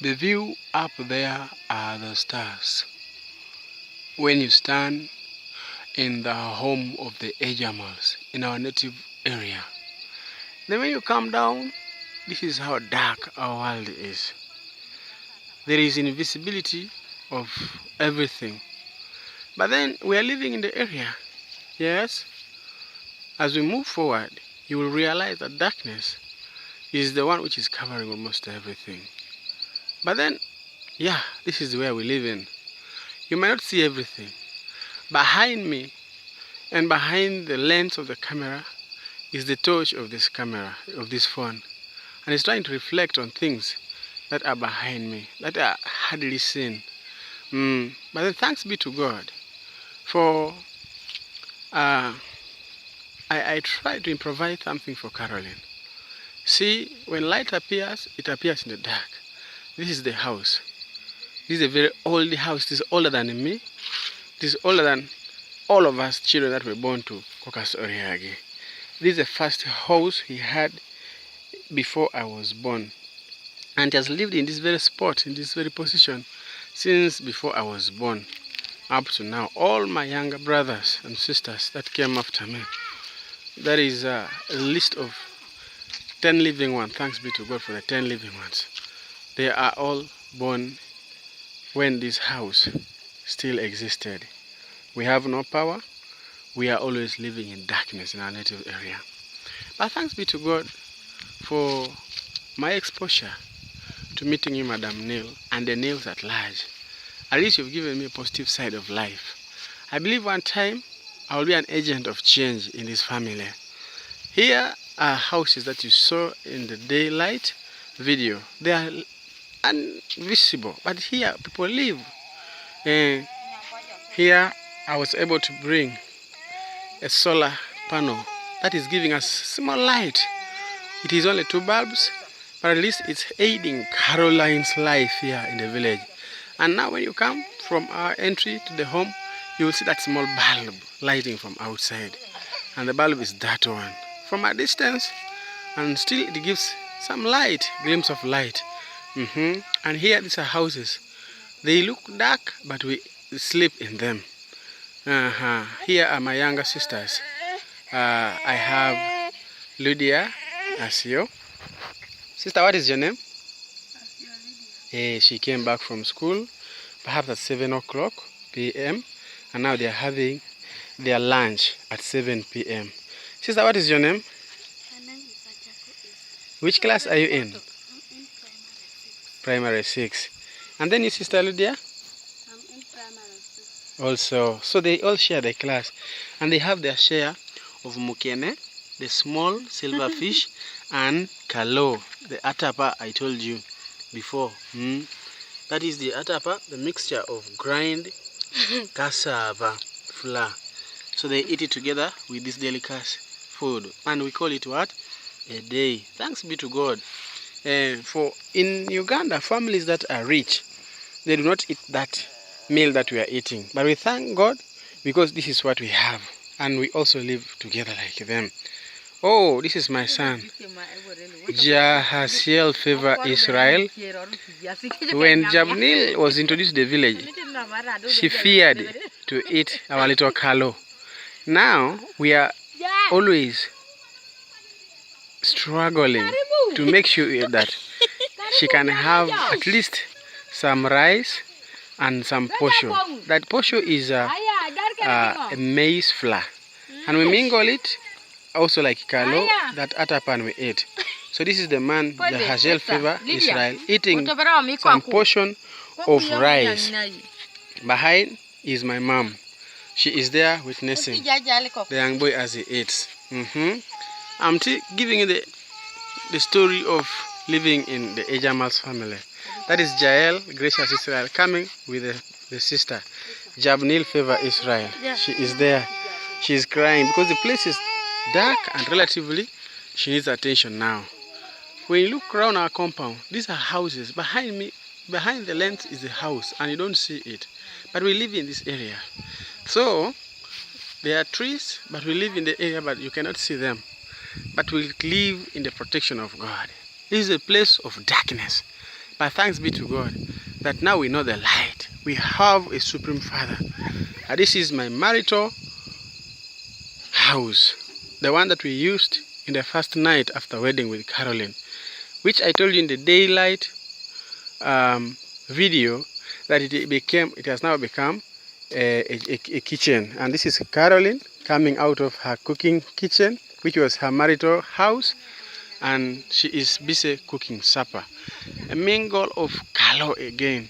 The view up there are the stars. When you stand in the home of the Ejamals in our native area, then when you come down, this is how dark our world is. There is invisibility of everything. But then we are living in the area. Yes? As we move forward, you will realize that darkness is the one which is covering almost everything. But then, yeah, this is where we live in. You might not see everything. Behind me and behind the lens of the camera is the torch of this camera, of this phone. And it's trying to reflect on things that are behind me, that are hardly seen. But then thanks be to God for I try to improvise something for Caroline. See, when light appears, it appears in the dark. This is the house. This is a very old house. It is older than me. It is older than all of us children that were born to Caucus Oriage. This is the first house he had before I was born. And he has lived in this very spot, in this very position, since before I was born up to now. All my younger brothers and sisters that came after me. That is a list of 10 living ones. Thanks be to God for the 10 living ones. They are all born when this house still existed. We have no power. We are always living in darkness in our native area. But thanks be to God for my exposure to meeting you, Madam Neil, and the Neils at large. At least you've given me a positive side of life. I believe one time I will be an agent of change in this family. Here are houses that you saw in the daylight video. They are invisible, but here people live. Here I was able to bring a solar panel that is giving us small light. It is only 2 bulbs, but at least it's aiding Caroline's life here in the village. And now when you come from our entry to the home, you will see that small bulb lighting from outside. And the bulb is that one. From a distance, and still it gives some light, glimpse of light. And here these are houses. They look dark, but we sleep in them. Here are my younger sisters. I have Lydia Asio. Sister, what is your name? She came back from school, perhaps at 7 o'clock p.m. And now they are having their lunch at 7 p.m. Sister, what is your name? My name is Achako. Which class are you in? I'm in Primary 6. And then your sister Lydia? I'm in primary 6. Also. So they all share the class. And they have their share of mukene, the small silverfish, and kalo, the atapa I told you before. That is the atapa, the mixture of grind cassava flour. So they eat it together with this delicacy food. And we call it what? A day. Thanks be to God. For in Uganda, families that are rich, they do not eat that meal that we are eating. But we thank God because this is what we have. And we also live together like them. Oh, this is my son. Jahasiel favor Israel. When Jabnil was introduced to the village, she feared to eat our little kalo. Now we are always struggling to make sure that she can have at least some rice and some posho. That posho is a maize flour. And we mingle it also like kalo, that atapan we eat. So this is the man, the Hazel favor Israel, eating some portion of rice. Behind is my mom. She is there witnessing the young boy as he eats. I'm giving you the story of living in the Ejamals family. That is Jael, gracious Israel, coming with the sister, Jabnil favor Israel. She is there. She is crying because the place is dark and relatively she needs attention now. When you look around our compound, these are houses. Behind me, behind the lens is a house and you don't see it. But we live in this area. So there are trees, but we live in the area, but you cannot see them. But we live in the protection of God. This is a place of darkness. But thanks be to God that now we know the light. We have a Supreme Father. This is my marital house, the one that we used in the first night after wedding with Caroline, which I told you in the daylight video that it has now become a kitchen. And this is Caroline coming out of her cooking kitchen, which was her marital house, and she is busy cooking supper. A mingle of color again.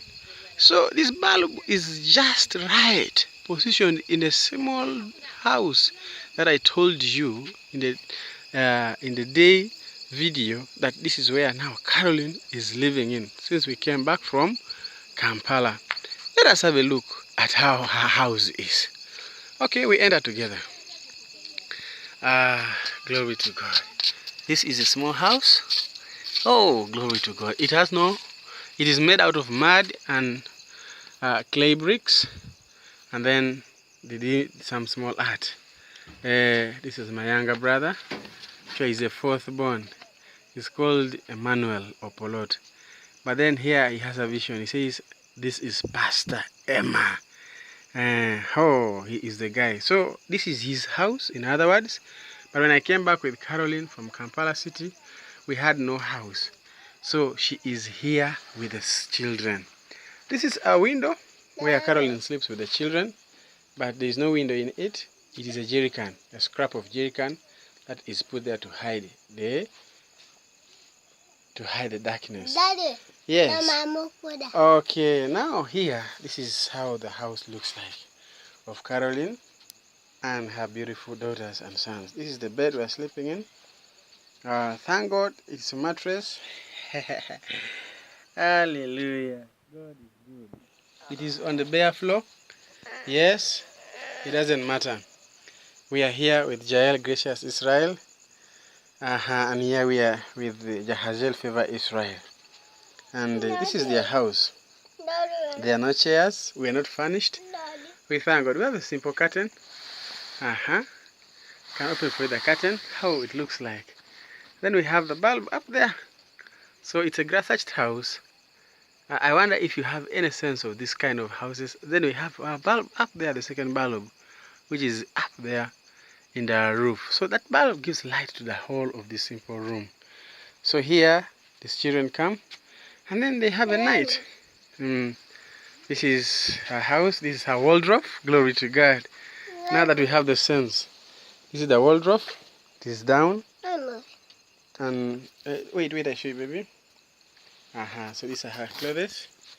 So this bulb is just right, positioned in a small house that I told you in the day video that this is where now Caroline is living in since we came back from Kampala. Let us have a look at how her house is. Okay, we enter together. Glory to God. This is a small house. Oh, glory to God. It is made out of mud and clay bricks, and then they did some small art. This is my younger brother. Sure, he's a fourth born. He's called Emmanuel or Polot. But then here he has a vision. He says, "This is Pastor Emma." He is the guy. So this is his house, in other words. But when I came back with Caroline from Kampala City, we had no house. So she is here with the children. This is a window where Caroline sleeps with the children, but there is no window in it. It is a jerrycan, a scrap of jerrycan that is put there to hide the darkness. Daddy. Yes. Okay, now here, this is how the house looks like of Caroline and her beautiful daughters and sons. This is the bed we're sleeping in. Thank God it's a mattress. Hallelujah. God is good. It is on the bare floor. Yes, it doesn't matter. We are here with Jael Gracious Israel. And here we are with Jahazel Favor Israel. And this is their house. There are no chairs. We are not furnished. We thank God. We have a simple curtain. Can open for the curtain. How it looks like. Then we have the bulb up there. So it's a grass-thatched house. I wonder if you have any sense of this kind of houses. Then we have a bulb up there, the second bulb, which is up there in the roof. So that bulb gives light to the whole of this simple room. So here, these children come, and then they have a night. This is her house. This is her wardrobe. Glory to God. Now that we have the sense. This is the wardrobe. It is down. And wait, I show you, baby. So these are her clothes.